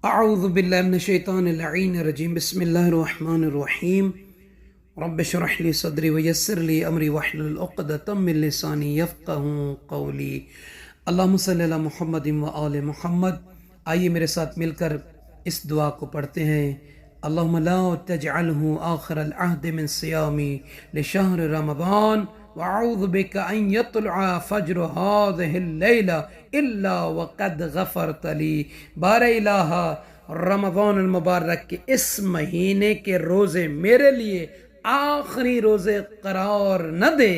اعوذ باللہ من الشیطان اللعین الرجیم بسم اللہ الرحمن الرحیم رب اشرح لی صدری ویسر لی امری واحلل عقدۃ من لسانی یفقہوا قولی اللہم صلی علی محمد و آل محمد۔ آئیے میرے ساتھ مل کر اس دعا کو پڑھتے ہیں۔ اللہم لا تجعلہ آخر العہد من صیامی لشہر رمضان وأعوذ بك أن يطلع فجر هذه الليلة إلا وقد غفرت لي۔ بار الہ رمضان المبارک کے اس مہینے کے روزے میرے لیے آخری روزے قرار نہ دے،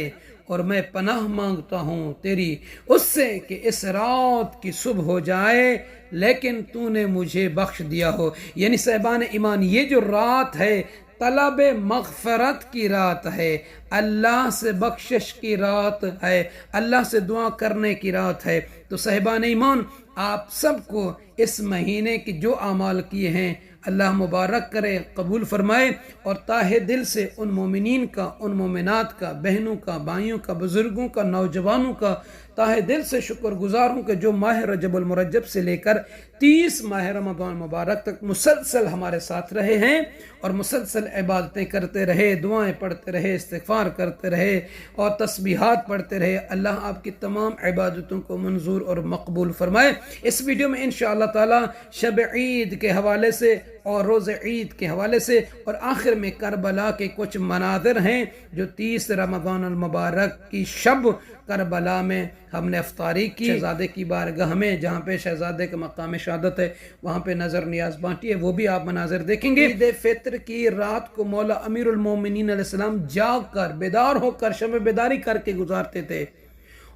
اور میں پناہ مانگتا ہوں تیری اس سے کہ اس رات کی صبح ہو جائے لیکن تو نے مجھے بخش دیا ہو۔ یعنی صاحبان ایمان، یہ جو رات ہے طلب مغفرت کی رات ہے، اللہ سے بخشش کی رات ہے، اللہ سے دعا کرنے کی رات ہے۔ تو صاحبان ایمان، آپ سب کو اس مہینے کی جو اعمال کیے ہیں اللہ مبارک کرے، قبول فرمائے، اور تاہ دل سے ان مومنین کا، ان مومنات کا، بہنوں کا، بھائیوں کا، بزرگوں کا، نوجوانوں کا تاہ دل سے شکر گزار ہوں کہ جو ماہ رجب المرجب سے لے کر 30 ماہ رمضان مبارک تک مسلسل ہمارے ساتھ رہے ہیں اور مسلسل عبادتیں کرتے رہے، دعائیں پڑھتے رہے، استغفار کرتے رہے اور تسبیحات پڑھتے رہے۔ اللہ آپ کی تمام عبادتوں کو منظور اور مقبول فرمائے۔ اس ویڈیو میں انشاءاللہ تعالی شب عید کے حوالے سے اور روز عید کے حوالے سے اور آخر میں کربلا کے کچھ مناظر ہیں جو 30 رمضان المبارک کی شب کربلا میں ہم نے افطاری کی، شہزادے کی بارگاہ میں جہاں پہ شہزادے کا مقام شہادت ہے، وہاں پہ نظر نیاز بانٹی ہے، وہ بھی آپ مناظر دیکھیں گے۔ عید فطر کی رات کو مولا امیر المومنین علیہ السلام جاگ کر، بیدار ہو کر، شب بیداری کر کے گزارتے تھے،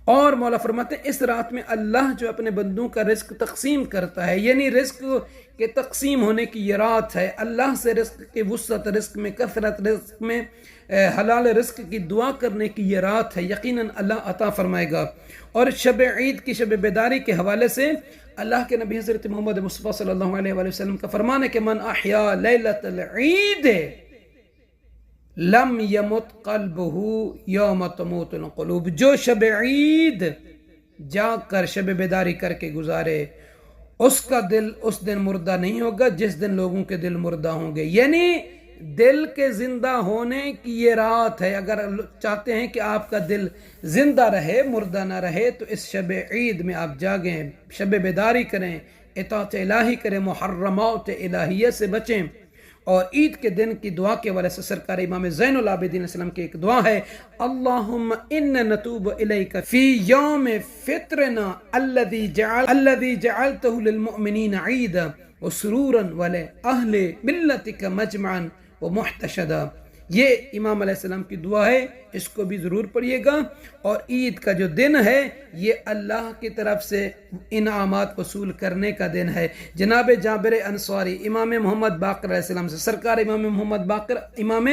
اور مولا فرماتے ہیں اس رات میں اللہ جو اپنے بندوں کا رزق تقسیم کرتا ہے، یعنی رزق کے تقسیم ہونے کی یہ رات ہے۔ اللہ سے رزق کی وسعت، رزق میں کثرت، رزق میں حلال رزق کی دعا کرنے کی یہ رات ہے، یقیناً اللہ عطا فرمائے گا۔ اور شب عید کی شب بیداری کے حوالے سے اللہ کے نبی حضرت محمد مصطفیٰ صلی اللہ علیہ وآلہ وسلم کا فرمان ہے کہ من احیا لیلۃ العید لم یمت قلبہ یوم تموت القلوب، جو شب عید جاگ کر شب بیداری کر کے گزارے اس کا دل اس دن مردہ نہیں ہوگا جس دن لوگوں کے دل مردہ ہوں گے۔ یعنی دل کے زندہ ہونے کی یہ رات ہے۔ اگر چاہتے ہیں کہ آپ کا دل زندہ رہے، مردہ نہ رہے، تو اس شب عید میں آپ جاگیں، شب بیداری کریں، اطاعت الہی کریں، محرمات الہیہ سے بچیں۔ اور عید کے دن کی دعا کے حوالے سے سرکار امام زین العابدین علیہ السلام کی ایک دعا ہے، اللہم ان نتوب الیک فی یوم فطرنا الذی جعلتہ للمؤمنین عیدا وسرورا ولأہل ملتک مجمعا ومحتشدا۔ یہ امام علیہ السلام کی دعا ہے، اس کو بھی ضرور پڑھیے گا۔ اور عید کا جو دن ہے یہ اللہ کی طرف سے انعامات وصول کرنے کا دن ہے۔ جناب جابر انصاری امام محمد باقر علیہ السلام سے، سرکار امام محمد باقر امام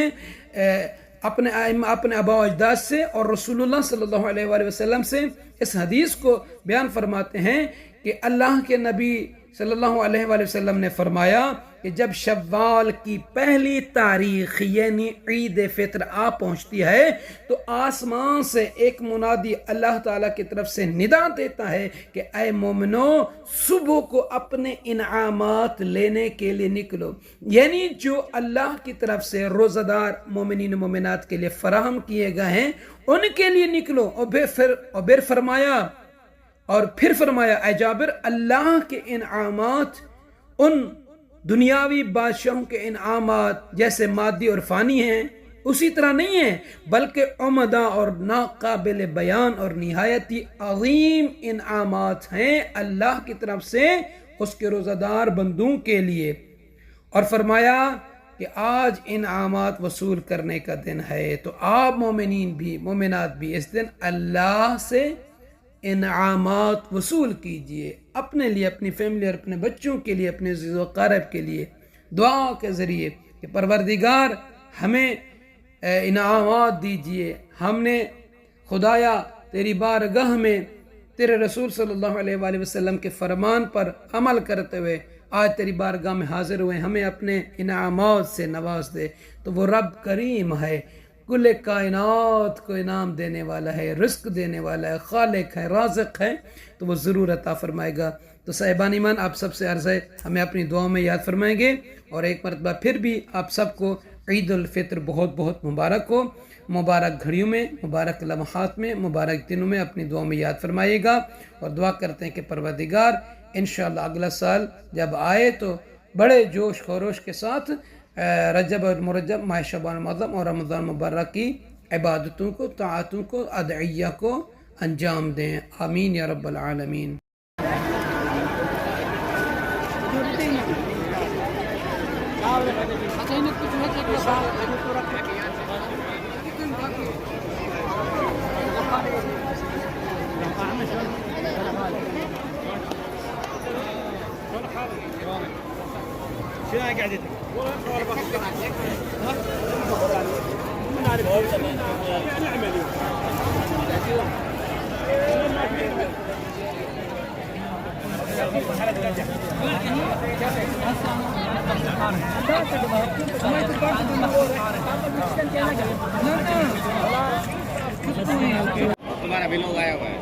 اپنے آباء و اجداد سے اور رسول اللہ صلی اللہ علیہ وآلہ وسلم سے اس حدیث کو بیان فرماتے ہیں کہ اللہ کے نبی صلی اللہ علیہ وآلہ وسلم نے فرمایا کہ جب شوال کی پہلی تاریخ یعنی عید فطر آ پہنچتی ہے تو آسمان سے ایک منادی اللہ تعالیٰ کی طرف سے ندا دیتا ہے کہ اے مومنو، صبح کو اپنے انعامات لینے کے لیے نکلو۔ یعنی جو اللہ کی طرف سے روزہ دار مومنین و مومنات کے لیے فراہم کیے گئے ہیں ان کے لیے نکلو۔ اور پھر فرمایا اے جابر، اللہ کے انعامات ان دنیاوی بادشاہوں کے انعامات جیسے مادی اور فانی ہیں اسی طرح نہیں ہیں، بلکہ عمدہ اور ناقابل بیان اور نہایت ہی عظیم انعامات ہیں اللہ کی طرف سے اس کے روزہ دار بندوں کے لیے۔ اور فرمایا کہ آج انعامات وصول کرنے کا دن ہے، تو آپ مومنین بھی مومنات بھی اس دن اللہ سے انعامات وصول کیجئے، اپنے لیے، اپنی فیملی اور اپنے بچوں کے لیے، اپنے عزیز و اقارب کے لیے دعا کے ذریعے کہ پروردگار ہمیں انعامات دیجئے۔ ہم نے خدایا تیری بارگاہ میں تیرے رسول صلی اللہ علیہ وآلہ وسلم کے فرمان پر عمل کرتے ہوئے آج تیری بارگاہ میں حاضر ہوئے، ہمیں اپنے انعامات سے نواز دے۔ تو وہ رب کریم ہے، کل کائنات کو انعام دینے والا ہے، رزق دینے والا ہے، خالق ہے، رازق ہے، تو وہ ضرور عطا فرمائے گا۔ تو صاحبان ایمان، آپ سب سے عرض ہے ہمیں اپنی دعاؤں میں یاد فرمائیں گے، اور ایک مرتبہ پھر بھی آپ سب کو عید الفطر بہت بہت مبارک ہو۔ مبارک گھڑیوں میں، مبارک لمحات میں، مبارک دنوں میں اپنی دعاؤں میں یاد فرمائیے گا، اور دعا کرتے ہیں کہ پروردگار انشاءاللہ اگلا سال جب آئے تو بڑے جوش خروش کے ساتھ رجب اور مرجب، ماہ شعبان معظم اور رمضان مبارک کی عبادتوں کو، طاعتوں کو، ادعیہ کو انجام دیں۔ آمین یا رب العالمین۔ تمہارا بھی لوگ آیا ہوا ہے۔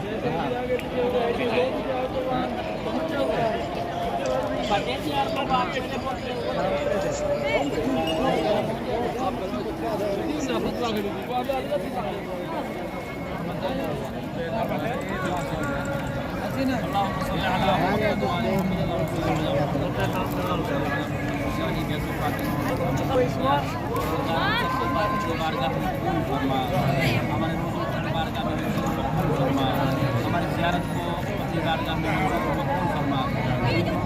ہماری زیارت کو اپنی بارگاہ میں مقبول فرما۔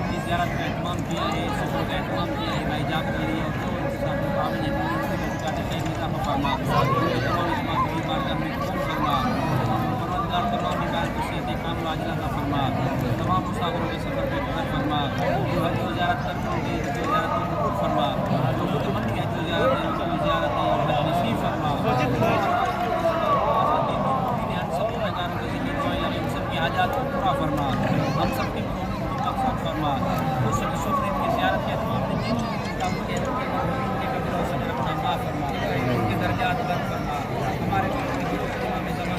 اس زیارت کا اہتمام کیا ہے، سفر کا اہتمام کیا ہے، بھائی جان کے لیے فرما، تمام اسماعیل کی بارگاہ میں قبول فرما۔ پروردگار تمام عبادتوں سے دیکھان واجب عطا فرما، تمام مسافروں کے سفر کو قبول فرما، جو زیارت کرتے ہوں گے جو زیارت کو قبول فرما، جو متمنی ہے جو زیارت ہے ان کی زیارت نصیب فرما۔ حاجات کو پورا فرما، ہم سب کے مقصد فرما، اس کی زیارت کے تمام فرما، ان کے درجات بلند فرما، ہمارے میں جمع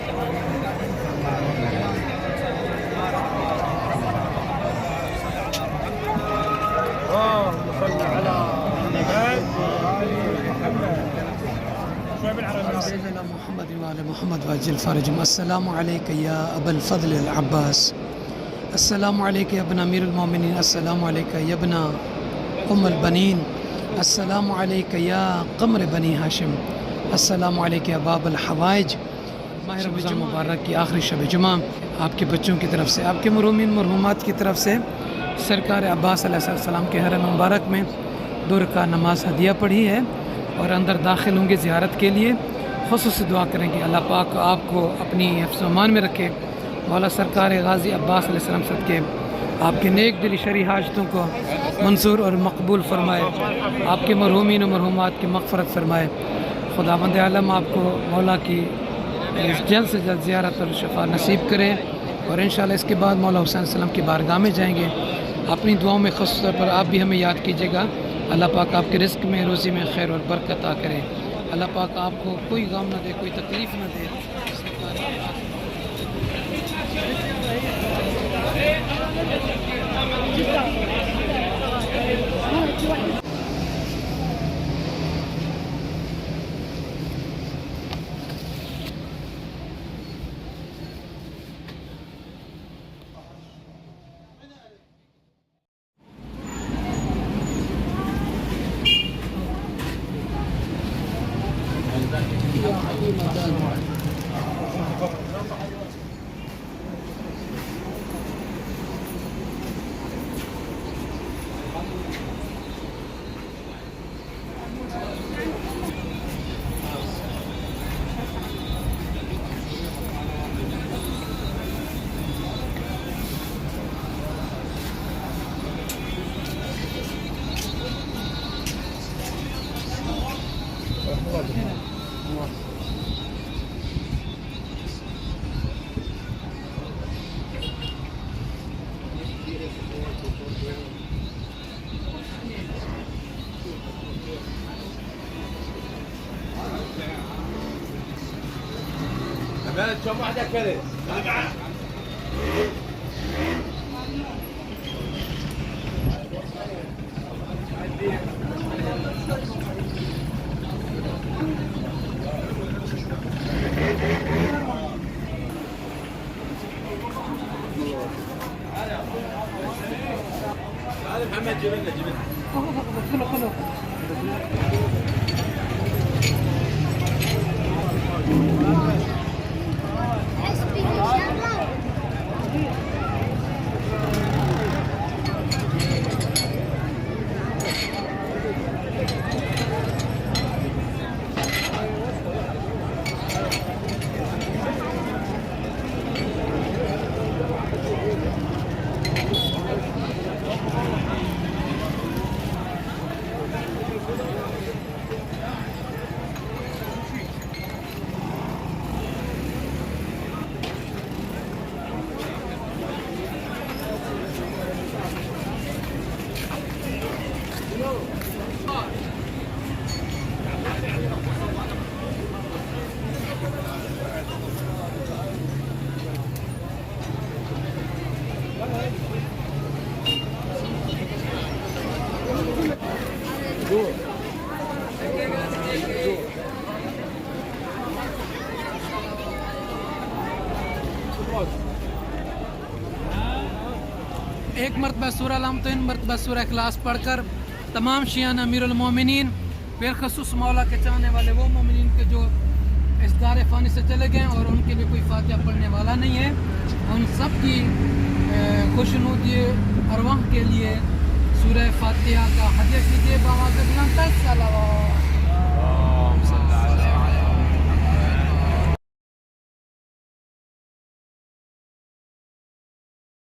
سيدنا محمد وعلى محمد وعجل فرجهم. السلام عليك يا أبا الفضل العباس، السلام عليك يا ابن أمير المؤمنين، السلام عليك يا ابن أم البنين، السلام عليك يا قمر بني هاشم، السلام عليك يا باب الحوائج۔ ماہ رمضان مبارک کی آخری شب جمعہ آپ کے بچوں کی طرف سے، آپ کے مرحومین مرحومات کی طرف سے سرکار عباس علیہ السلام کے حرم مبارک میں 2 رکعت نماز ہدیہ پڑھی ہے، اور اندر داخل ہوں گے زیارت کے لیے۔ خصوصی دعا کریں کہ اللہ پاک آپ کو اپنی حفظ و امان میں رکھے، مولا سرکار غازی عباس علیہ السلام صدقے آپ کے نیک دلی شرعی حاجتوں کو منظور اور مقبول فرمائے، آپ کے مرحومین و مرحومات کی مغفرت فرمائے۔ خداوند عالم آپ کو مولا کی جلد سے جلد زیارت اور شفا نصیب کرے، اور انشاءاللہ اس کے بعد مولا حسین علیہ السلام کی بارگاہ میں جائیں گے۔ اپنی دعاؤں میں خاص طور پر آپ بھی ہمیں یاد کیجیے گا۔ اللہ پاک آپ کے رزق میں، روزی میں خیر اور برکت عطا کرے۔ اللہ پاک آپ کو کوئی غم نہ دے، کوئی تکلیف نہ دے۔ ایک مرتبہ سورہ الامتن مرتبہ سورہ اخلاص پڑھ کر تمام شیعان امیر المومنین بالخصوص مولا کے چاہنے والے وہ مومنین کے جو اس دار فانی سے چلے گئے اور ان کے لیے کوئی فاتحہ پڑھنے والا نہیں ہے، ان سب کی خوشنودی ارواح کے لیے سورہ فاتحہ کا ہدیہ کیجیے بآواز بلند صلوات